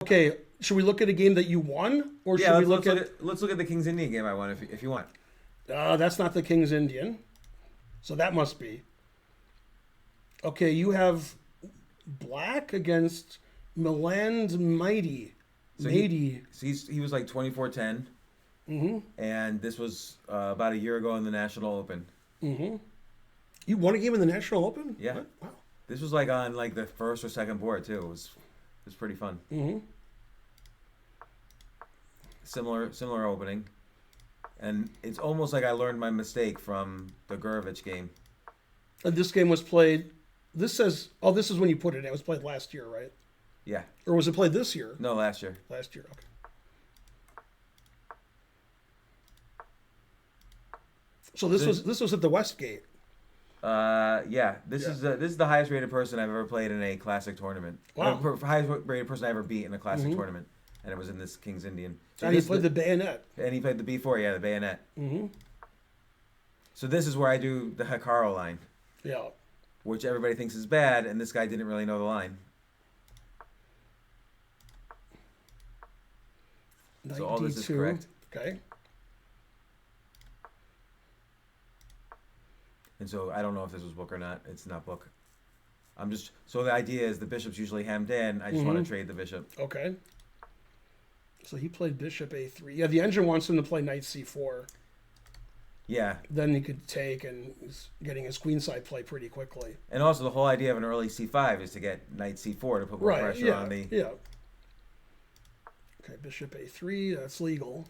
Okay, should we look at a game that you won, or should Yeah, we look at? let's look at the King's Indian game I won if you want. That's not the King's Indian, so that must be. Okay, you have black against Milan's Mighty. So he was like 24-10. Mm-hmm. And this was about a year ago in the National Open. Mm-hmm. You won a game in the National Open? Yeah. What? Wow. This was like on like the first or second board too. It was pretty fun. Mm-hmm. Similar opening. And it's almost like I learned my mistake from the Gurovic game. And this game was played. This says, this is when you put it in. It was played last year, right? Yeah. Or was it played this year? No, last year. Last year, okay. So this was at the Westgate. Yeah. This is the highest rated person I've ever played in a classic tournament. Wow. Highest rated person I ever beat in a classic tournament, and it was in this King's Indian. So and he played the bayonet. And he played the B4, yeah, the bayonet. Mm-hmm. So this is where I do the Hikaru line. Yeah. Which everybody thinks is bad, and this guy didn't really know the line. 92. So all this is correct. Okay. And so I don't know if this was book or not. It's not book. So the idea is the bishop's usually hemmed in. I just want to trade the biship. Okay. So he played bishop a3. Yeah, the engine wants him to play knight c4. Yeah. Then he could take, and he's getting his queenside play pretty quickly. And also the whole idea of an early c5 is to get knight c4 to put more pressure on the... Yeah. Okay, bishop a3, that's legal.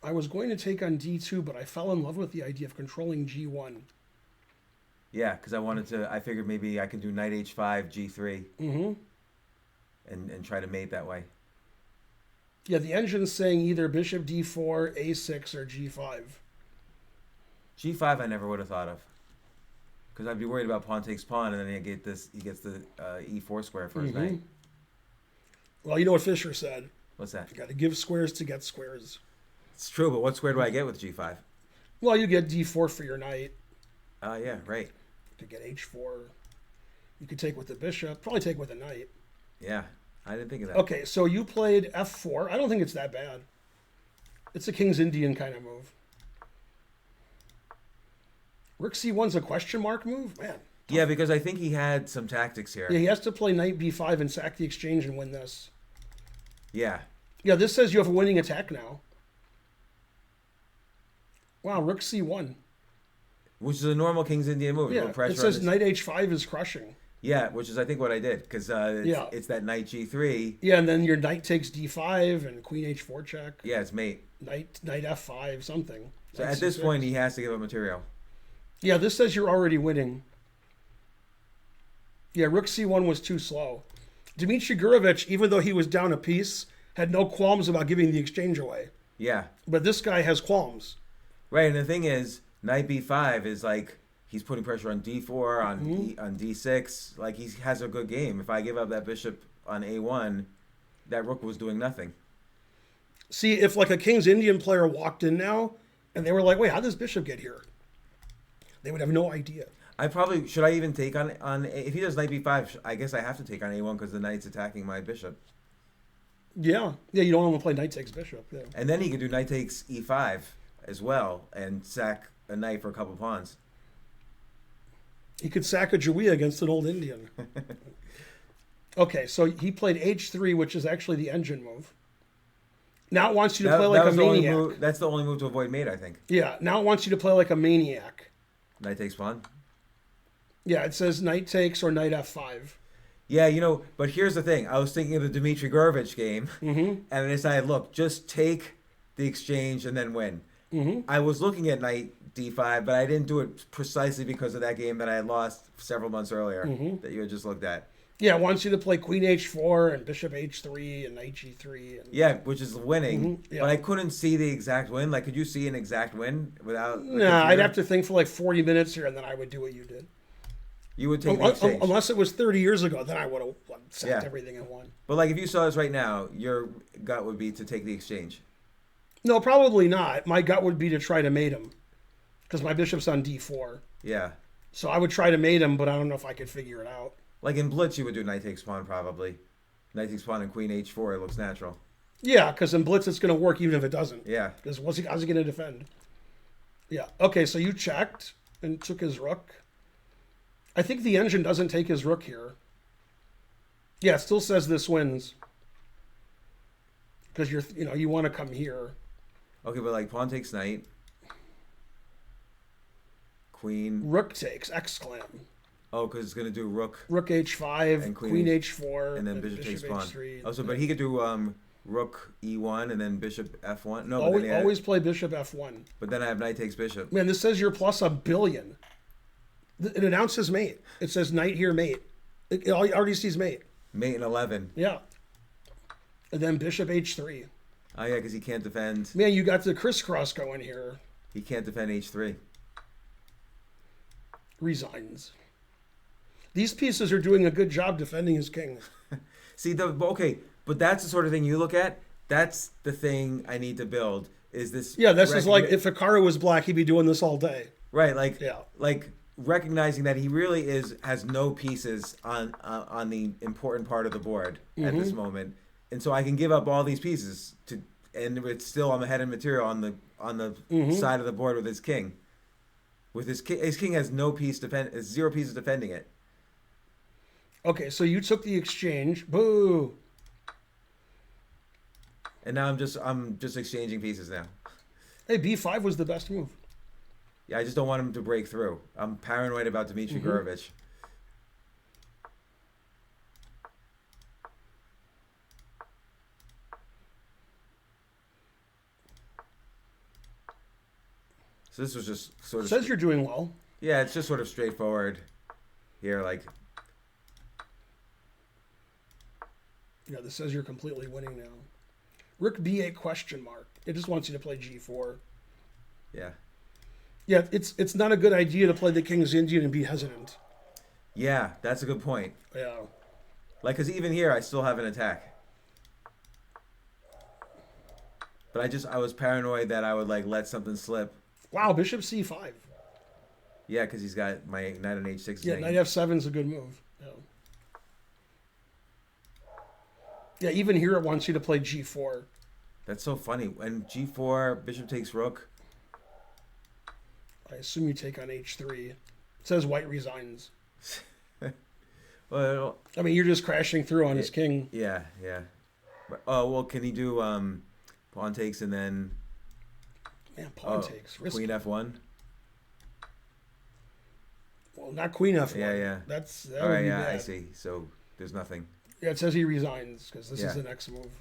I was going to take on d2, but I fell in love with the idea of controlling g1. Yeah, because I figured maybe I can do knight h5, g3, and try to mate that way. Yeah, the engine's saying either bishop d4, a6, or g5. G5 I never would have thought of. Because I'd be worried about pawn takes pawn, and then he gets the e4 square for his knight. Well, you know what Fischer said. What's that? You got to give squares to get squares. It's true, but what square do I get with g5? Well, you get d4 for your knight. Yeah, right. You could get h4. You could take with the bishop. Probably take with a knight. Yeah, I didn't think of that. Okay, so you played f4. I don't think it's that bad. It's a King's Indian kind of move. Rook c1's a question mark move? Man. Tough. Yeah, because I think he had some tactics here. Yeah, he has to play knight b5 and sack the exchange and win this. Yeah. Yeah, this says you have a winning attack now. Wow, rook c1. Which is a normal King's Indian move. Yeah, it says knight h5 is crushing. Yeah, which is I think what I did, because it's that knight g3. Yeah, and then your knight takes d5 and queen h4 check. Yeah, it's mate. Knight f5, something. So at this point, he has to give up material. Yeah, this says you're already winning. Yeah, rook c1 was too slow. Dmitry Gurovic, even though he was down a piece, had no qualms about giving the exchange away. Yeah. But this guy has qualms. Right, and the thing is, knight b5 is like he's putting pressure on d4, on d6. Like he has a good game. If I give up that bishop on a1, that rook was doing nothing. See, if like a King's Indian player walked in now, and they were like, wait, how'd this bishop get here? They would have no idea. Should I even take on if he does knight b5, I guess I have to take on a1 because the knight's attacking my bishop. Yeah, you don't want to play knight takes bishop. Yeah. And then he could do knight takes e5 as well and sack a knight for a couple pawns. He could sack a Jawiya against an old Indian. Okay, so he played h3, which is actually the engine move. Now it wants you to play like a maniac. That's the only move to avoid mate, I think. Yeah, now it wants you to play like a maniac. Knight takes pawn? Yeah, it says knight takes or knight f5. Yeah, but here's the thing. I was thinking of the Dmitry Gurovic game, and I decided, look, just take the exchange and then win. I was looking at knight d5, but I didn't do it precisely because of that game that I had lost several months earlier that you had just looked at. Yeah, it wants you to play queen h4 and bishop h3 and knight g3. And... Yeah, which is winning. Yeah. But I couldn't see the exact win. Like, could you see an exact win without... Nah, I'd have to think for like 40 minutes here, and then I would do what you did. You would take the exchange. Unless it was 30 years ago, then I would have sacked everything and won. But like, if you saw this right now, your gut would be to take the exchange. No, probably not. My gut would be to try to mate him, because my bishop's on d4. Yeah. So I would try to mate him, but I don't know if I could figure it out. Like in Blitz, you would do knight takes pawn probably. Knight takes pawn and queen h4. It looks natural. Yeah, because in Blitz it's going to work even if it doesn't. Yeah. Because how's he going to defend? Yeah. Okay, so you checked and took his rook. I think the engine doesn't take his rook here. Yeah, it still says this wins. Because you want to come here. Okay, but like pawn takes knight. Queen. Rook takes, exclam. Oh, because it's going to do rook. Rook h5, and queen h4. And then bishop takes pawn. h3. Oh, so but he could do rook e1 and then bishop f1. No, always play bishop f1. But then I have knight takes bishop. Man, this says you're plus a billion. It announces mate. It says knight here, mate. It already sees mate. Mate in 11. Yeah. And then bishop h3. Oh, yeah, because he can't defend. Man, you got the crisscross going here. He can't defend h3. Resigns. These pieces are doing a good job defending his king. See, okay, but that's the sort of thing you look at. That's the thing I need to build. Is this? Yeah, this is like if Hikaru was black, he'd be doing this all day. Right, like yeah, like recognizing that he really has no pieces on the important part of the board at this moment, and so I can give up all these pieces and it's still I'm ahead in material on the side of the board with his king. With his king has no piece zero pieces defending it. Okay, so you took the exchange. Boo. And now I'm just exchanging pieces now. Hey, b5 was the best move. Yeah, I just don't want him to break through. I'm paranoid about Dmitry Gurovich. So this was just sort of... It says you're doing well. Yeah, it's just sort of straightforward here, like... Yeah, this says you're completely winning now. Rook b8 question mark. It just wants you to play g4. Yeah. Yeah, it's not a good idea to play the King's Indian and be hesitant. Yeah, that's a good point. Yeah. Like, because even here, I still have an attack. But I was paranoid that I would, like, let something slip. Wow, bishop c5. Yeah, because he's got my knight on h6. Yeah, knight f7 is a good move. Yeah. Yeah, even here it wants you to play g4. That's so funny. And g4, bishop takes rook. I assume you take on h3. It says white resigns. Well, I mean, you're just crashing through on his king. Yeah, yeah. But, oh, well, can he do pawn takes and then... Man, pawn takes. Risky. Queen f1? Well, not queen f1. Yeah, yeah. That all right, yeah, bad. I see. So there's nothing. Yeah, it says he resigns because this is the next move.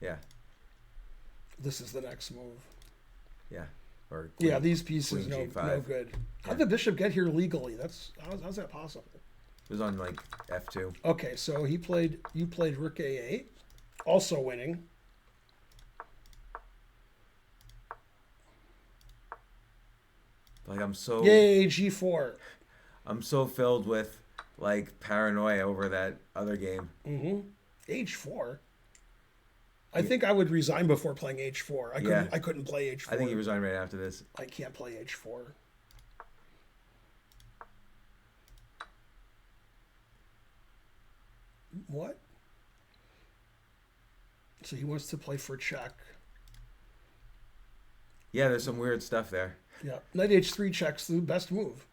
Yeah. This is the next move. Yeah. Or yeah, these pieces no good. Yeah. How'd the bishop get here legally? How's that possible? It was on like f2. Okay, so you played rook a8, also winning. Like I'm so yay g4. I'm so filled with like paranoia over that other game. h4. I think I would resign before playing h4. I couldn't play h4. I think he resigned right after this. I can't play h4. What? So he wants to play for check. Yeah, there's some weird stuff there. Yeah, knight h3 check's the best move.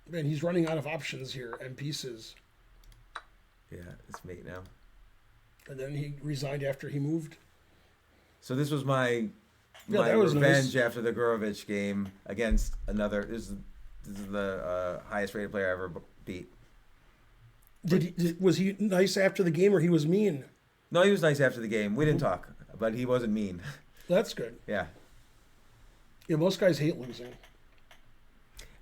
Man, he's running out of options here and pieces. Yeah, it's mate now. And then he resigned after he moved. So this was my was revenge nice. after the Gurovich game against another. This is the highest rated player I ever beat. Was he nice after the game or he was mean? No, he was nice after the game. We didn't talk, but he wasn't mean. That's good. Yeah. Yeah, most guys hate losing.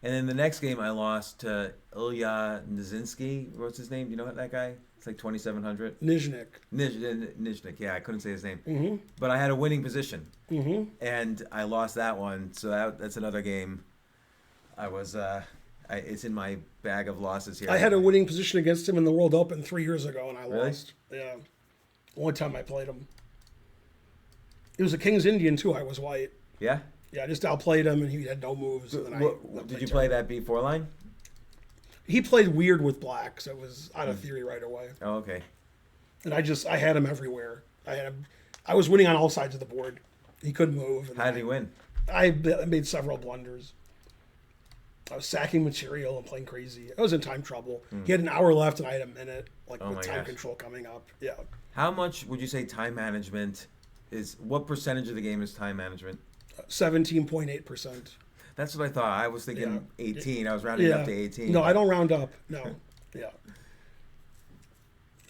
And then the next game I lost to Ilya Nizinsky. What's his name? Do you know that guy? It's like 2,700. Nizhnik. Nizhnik. Yeah, I couldn't say his name. But I had a winning position. And I lost that one. So that's another game. I was... it's in my bag of losses here. I had a winning position against him in the World Open 3 years ago, and I lost. Yeah. One time I played him. It was a King's Indian, too. I was white. Yeah? Yeah, I just outplayed him, and he had no moves. And then Did you play that B4 line? He played weird with black, so it was out of theory right away. Oh, okay. And I had him everywhere. I was winning on all sides of the board. He couldn't move. And How did he win? I made several blunders. I was sacking material and playing crazy. I was in time trouble. He had an hour left, and I had a minute, with time control coming up. Yeah. How much would you say time management is? What percentage of the game is time management? 17.8%. That's what I thought. I was thinking 18. I was rounding up to 18. No, I don't round up. No. Yeah.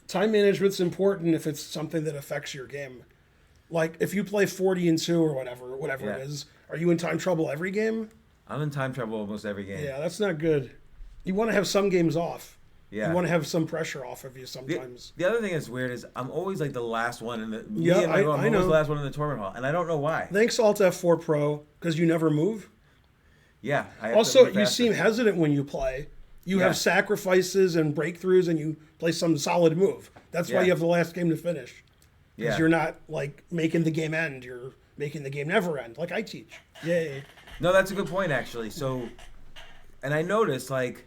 Time management's important if it's something that affects your game. Like if you play 40-2 or whatever it is, are you in time trouble every game? I'm in time trouble almost every game. Yeah, that's not good. You want to have some games off. Yeah. You want to have some pressure off of you sometimes. The other thing that's weird is I'm always like the last one in the. I know. I'm always the last one in the tournament hall, and I don't know why. Thanks Alt F4 Pro because you never move. Yeah. Also, you seem hesitant when you play. You have sacrifices and breakthroughs, and you play some solid move. That's why you have the last game to finish. Because you're not like making the game end. You're making the game never end, like I teach. Yay. No, that's a good point actually. So, and I noticed like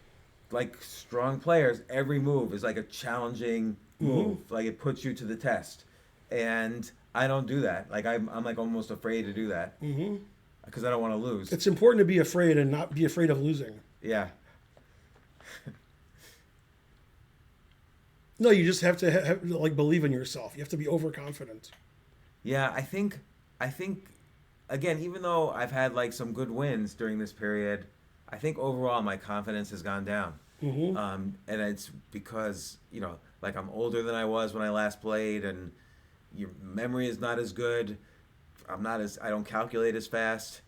strong players, every move is like a challenging move. Like it puts you to the test, and I don't do that. Like I'm like almost afraid to do that because I don't want to lose. It's important to be afraid and not be afraid of losing. Yeah. No, you just have to believe in yourself. You have to be overconfident. Yeah, I think again, even though I've had like some good wins during this period, I think overall my confidence has gone down. And it's because like I'm older than I was when I last played, and your memory is not as good. I don't calculate as fast.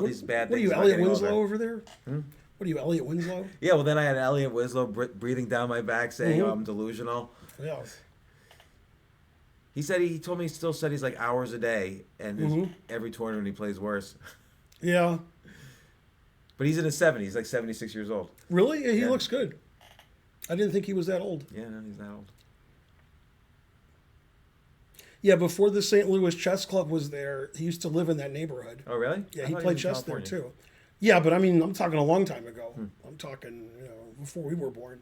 These bad things. What are you, Elliot Winslow over there? What are you, Elliot Winslow? Yeah, well then I had Elliot Winslow breathing down my back saying I'm delusional. Yeah. He told me he still studies like hours a day, and every tournament he plays worse. Yeah. But he's in his 70s. He's like 76 years old. Really? Yeah, he looks good. I didn't think he was that old. Yeah, no, he's that old. Yeah, before the St. Louis Chess Club was there, he used to live in that neighborhood. Oh, really? Yeah, he played chess there too. Yeah, but I mean, I'm talking a long time ago. I'm talking, before we were born.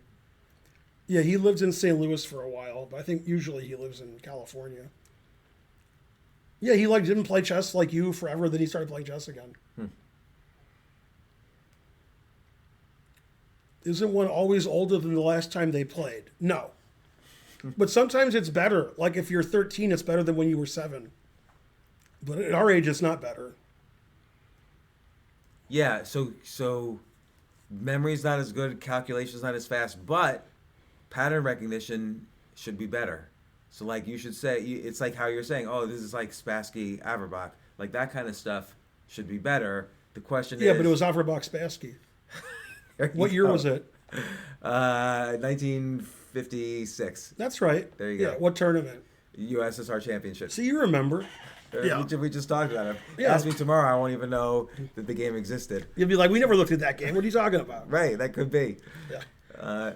Yeah, he lived in St. Louis for a while, but I think usually he lives in California. Yeah, he didn't play chess like you forever, then he started playing chess again. Isn't one always older than the last time they played? No. But sometimes it's better. Like if you're 13, it's better than when you were 7. But at our age, it's not better. Yeah, so memory's not as good, calculation's not as fast, but pattern recognition should be better. So like you should say, it's like how you're saying, oh, this is like Spassky, Averbach. Like that kind of stuff should be better. The question is... Yeah, but it was Averbach Spassky. What year was it? 1956. That's right. There you go. Yeah, what tournament? USSR Championship. So you remember. Yeah. We just talked about it. Ask me tomorrow, I won't even know that the game existed. You'll be like, we never looked at that game. What are you talking about? Right, that could be. Yeah.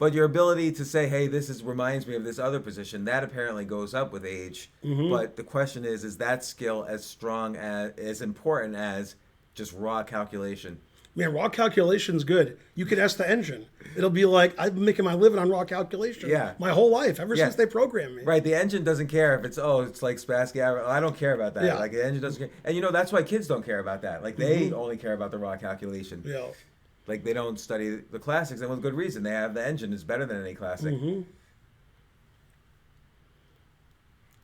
But your ability to say, hey, reminds me of this other position, that apparently goes up with age. But the question is that skill as strong, as important as just raw calculation? Man, raw calculation's good. You could ask the engine. It'll be like, I've been making my living on raw calculation my whole life, ever since they programmed me. Right, the engine doesn't care if it's like Spassky. I don't care about that. Yeah. Like the engine doesn't care. And that's why kids don't care about that. Like they only care about the raw calculation. Yeah. Like they don't study the classics, and with good reason. They have the engine is better than any classic.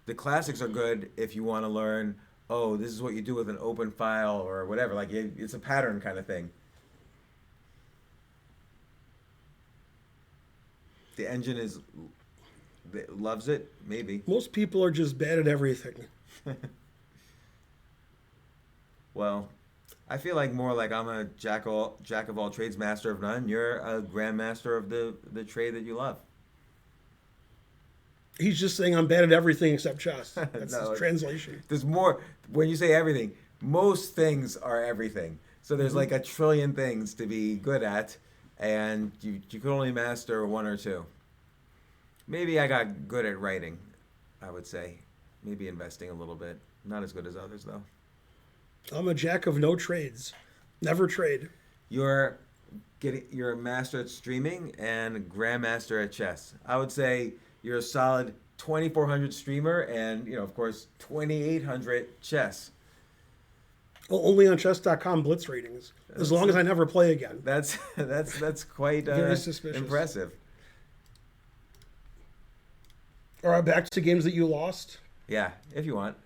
The classics are good if you want to learn, oh, this is what you do with an open file or whatever. Like it's a pattern kind of thing. The engine loves it, maybe. Most people are just bad at everything. Well, I feel like more like I'm a jack of all trades, master of none. You're a grandmaster of the trade that you love. He's just saying I'm bad at everything except chess. That's his translation. There's more. When you say everything, most things are everything. So there's like a trillion things to be good at, and you could only master one or two. Maybe I got good at writing, I would say. Maybe investing a little bit. Not as good as others, though. I'm a jack of no trades. Never trade. You're a master at streaming and grandmaster at chess. I would say you're a solid 2,400 streamer and, of course, 2,800 chess. Well, only on chess.com blitz ratings. As long as I never play again. That's quite very suspicious. Impressive. All right, back to games that you lost. Yeah, if you want.